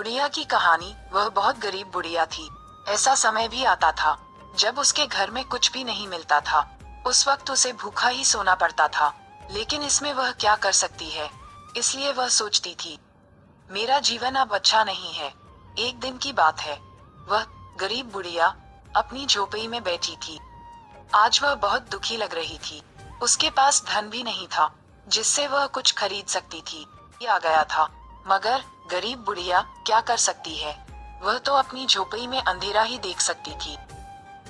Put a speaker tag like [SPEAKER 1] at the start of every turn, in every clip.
[SPEAKER 1] बुढ़िया की कहानी। वह बहुत गरीब बुढ़िया थी। ऐसा समय भी आता था जब उसके घर में कुछ भी नहीं मिलता था। उस वक्त उसे भूखा ही सोना पड़ता था, लेकिन इसमें वह क्या कर सकती है। इसलिए वह सोचती थी, मेरा जीवन अब अच्छा नहीं है। एक दिन की बात है, वह गरीब बुढ़िया अपनी झोपड़ी में बैठी थी। आज वह बहुत दुखी लग रही थी। उसके पास धन भी नहीं था जिससे वह कुछ खरीद सकती थी। आ गया था, मगर गरीब बुढ़िया क्या कर सकती है। वह तो अपनी झोपड़ी में अंधेरा ही देख सकती थी।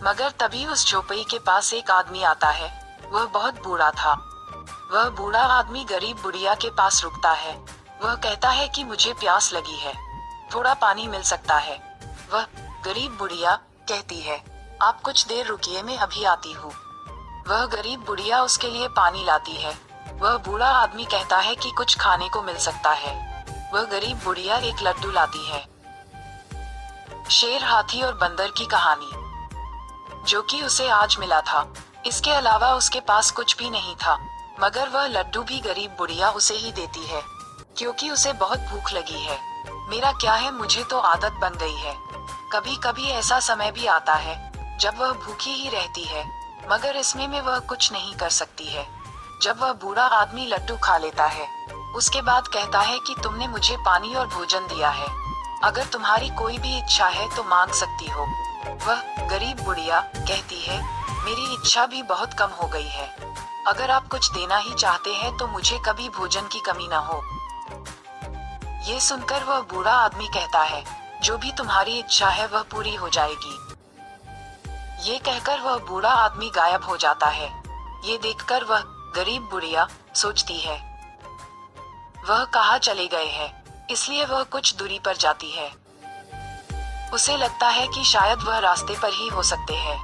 [SPEAKER 1] मगर तभी उस झोपड़ी के पास एक आदमी आता है। वह बहुत बूढ़ा था। वह बूढ़ा आदमी गरीब बुढ़िया के पास रुकता है। वह कहता है कि मुझे प्यास लगी है, थोड़ा पानी मिल सकता है। वह गरीब बुढ़िया कहती है, आप कुछ देर रुकिए, मैं अभी आती हूँ। वह गरीब बुढ़िया उसके लिए पानी लाती है। वह बूढ़ा आदमी कहता है कि कुछ खाने को मिल सकता है। वह गरीब बुढ़िया एक लड्डू लाती है। शेर, हाथी और बंदर की कहानी, जो कि उसे आज मिला था। इसके अलावा उसके पास कुछ भी नहीं था, मगर वह लड्डू भी गरीब बुढ़िया उसे ही देती है, क्योंकि उसे बहुत भूख लगी है। मेरा क्या है, मुझे तो आदत बन गई है। कभी कभी ऐसा समय भी आता है जब वह भूखी ही रहती है, मगर इसमें में वह कुछ नहीं कर सकती है। जब वह बूढ़ा आदमी लड्डू खा लेता है, उसके बाद कहता है कि तुमने मुझे पानी और भोजन दिया है, अगर तुम्हारी कोई भी इच्छा है तो मांग सकती हो। वह गरीब बुढ़िया कहती है, मेरी इच्छा भी बहुत कम हो गई है। अगर आप कुछ देना ही चाहते हैं तो मुझे कभी भोजन की कमी न हो। ये सुनकर वह बूढ़ा आदमी कहता है, जो भी तुम्हारी इच्छा है वह पूरी हो जाएगी। ये कहकर वह बूढ़ा आदमी गायब हो जाता है। ये देखकर वह गरीब बुढ़िया सोचती है, वह कहाँ चले गए हैं। इसलिए वह कुछ दूरी पर जाती है। उसे लगता है कि शायद वह रास्ते पर ही हो सकते हैं,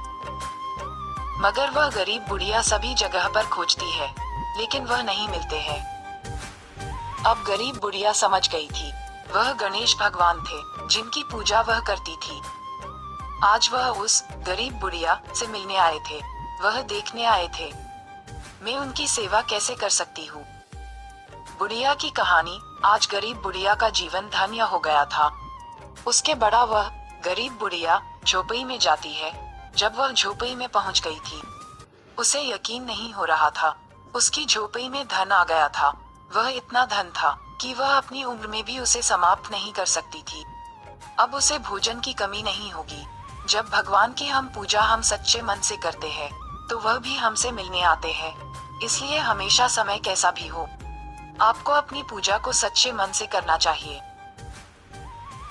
[SPEAKER 1] मगर वह गरीब बुढ़िया सभी जगह पर खोजती है, लेकिन वह नहीं मिलते हैं। अब गरीब बुढ़िया समझ गई थी, वह गणेश भगवान थे जिनकी पूजा वह करती थी। आज वह उस गरीब बुढ़िया से मिलने आए थे। वह देखने आए थे, मैं उनकी सेवा कैसे कर सकती हूँ। बुढ़िया की कहानी। आज गरीब बुढ़िया का जीवन धन्य हो गया था। उसके बड़ा वह गरीब बुढ़िया झोपड़ी में जाती है। जब वह झोपड़ी में पहुंच गई थी, उसे यकीन नहीं हो रहा था। उसकी झोपड़ी में धन आ गया था। वह इतना धन था कि वह अपनी उम्र में भी उसे समाप्त नहीं कर सकती थी। अब उसे भोजन की कमी नहीं होगी। जब भगवान की हम पूजा हम सच्चे मन से करते हैं, तो वह भी हमसे मिलने आते हैं। इसलिए हमेशा समय कैसा भी हो, आपको अपनी पूजा को सच्चे मन से करना चाहिए।